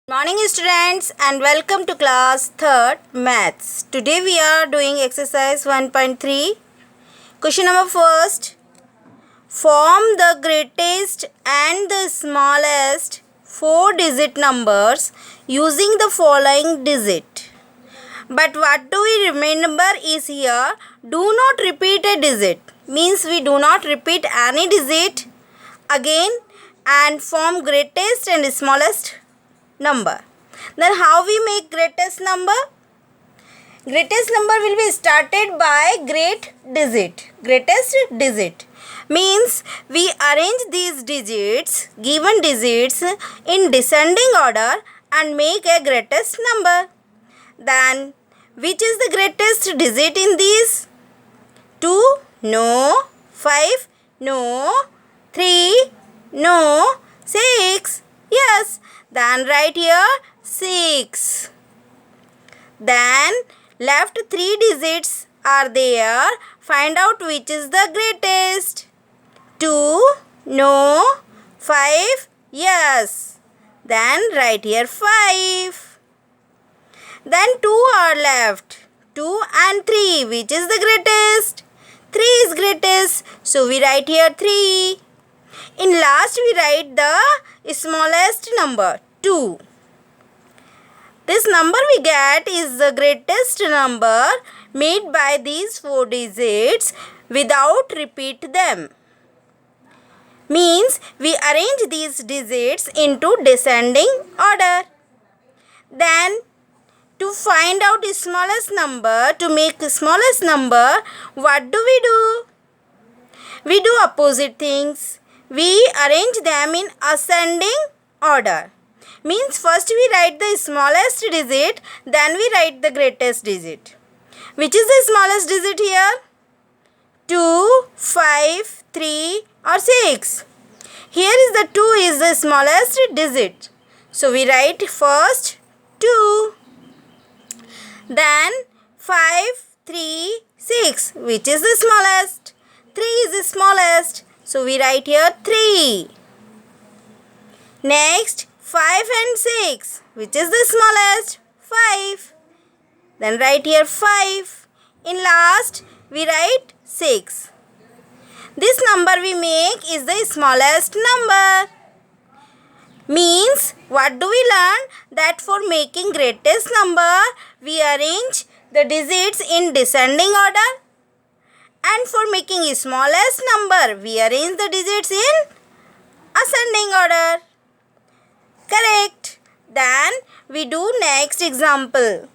Morning students and welcome to class 3rd maths. Today we are doing exercise 1.3. Question number first. Form the greatest and the smallest 4-digit numbers using the following digit. But what do we remember is here, do not repeat a digit. Means we do not repeat any digit again and form greatest and smallest number. Then how we make greatest number? Greatest number will be started by great digit. Greatest digit means we arrange these digits, given digits in descending order and make a greatest number. Then which is the greatest digit in these? 2? No. 5? No. 3? No. 6? Yes. Then write here 6. Then left 3 digits are there. Find out which is the greatest. 2? No. 5? Yes. Then write here 5. Then 2 are left. 2 and 3. Which is the greatest? 3 is greatest. So we write here 3. In last we write the smallest number 2. This number we get is the greatest number made by these 4 digits without repeat them. Means we arrange these digits into descending order. Then to find out the smallest number, to make the smallest number, what do? We do opposite things. We arrange them in ascending order. Means first we write the smallest digit, then we write the greatest digit. Which is the smallest digit here? 2, 5, 3 or 6. Here is the 2 is the smallest digit. So we write first 2. Then 5, 3, 6. Which is the smallest? 3 is the smallest. So we write here 3. Next 5 and 6. Which is the smallest? 5. Then write here 5. In last we write 6. This number we make is the smallest number. Means what do we learn? That for making greatest number we arrange the digits in descending order. And for making smallest number we arrange the digits in ascending order. Correct. Then we do next example.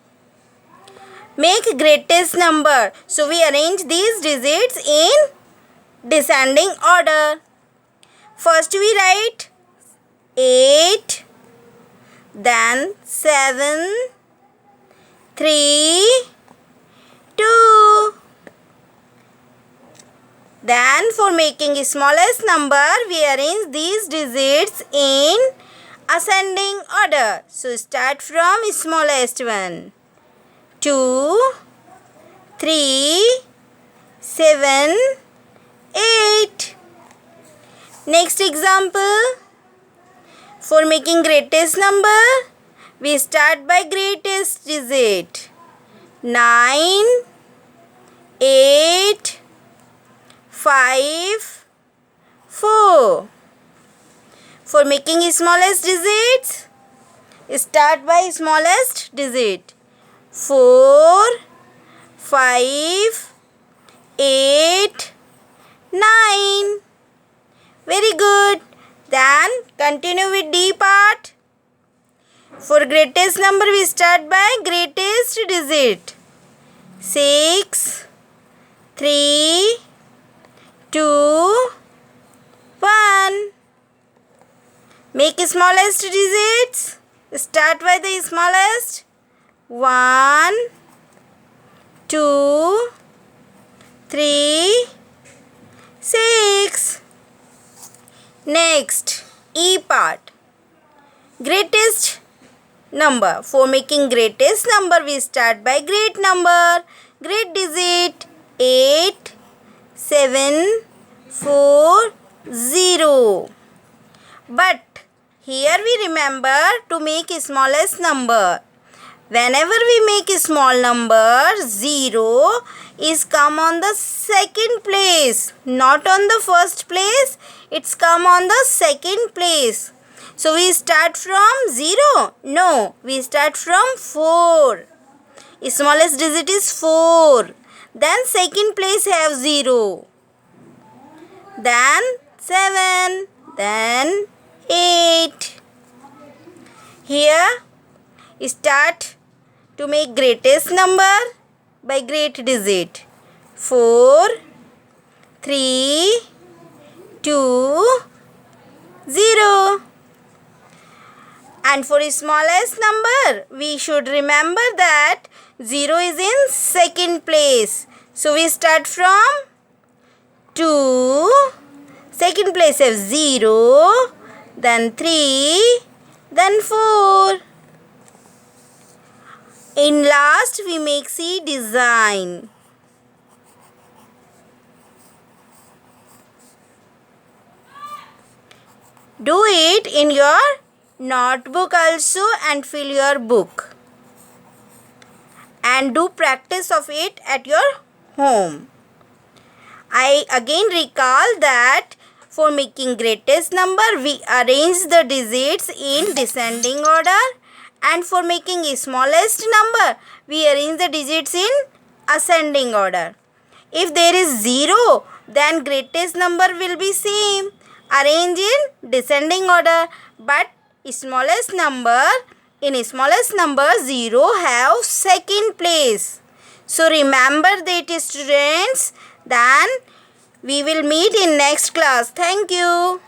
Make greatest number. So we arrange these digits in descending order. First we write 8, then 7, 3, 2. Then for making smallest number we arrange these digits in ascending order. So start from smallest one. 2, 3, 7, 8. Next example. For making greatest number, we start by greatest digit. 9, 8, 5, 4. For making smallest digits, start by smallest digit. 4, 5, 8, 9. Very good. Then continue with D part. For greatest number we start by greatest digit. 6, 3, 2, 1. Make smallest digits. Start by the smallest. 1, 2, 3, 6. Next, E part. Greatest number. For making greatest number, we start by great number. Great digit 8, 7, 4, 0. But Here we remember to make smallest number. Whenever we make a small number, 0 is come on the second place, not on the first place. It's come on the second place. So we start from 0? No, we start from 4. Smallest digit is 4. Then second place have 0. Then 7. Then 8. Here start to make greatest number by great digit. 4, 3, 2, 0. And for smallest number, we should remember that 0 is in second place. So we start from 2, second place have 0, then 3, then 4. In last, we make C design. Do it in your notebook also and fill your book. And do practice of it at your home. I again recall that for making greatest number, we arrange the digits in descending order. And for making a smallest number, we arrange the digits in ascending order. If there is 0, then greatest number will be same. Arrange in descending order. But smallest number, in smallest number, 0 have second place. So remember that, students. Then we will meet in next class. Thank you.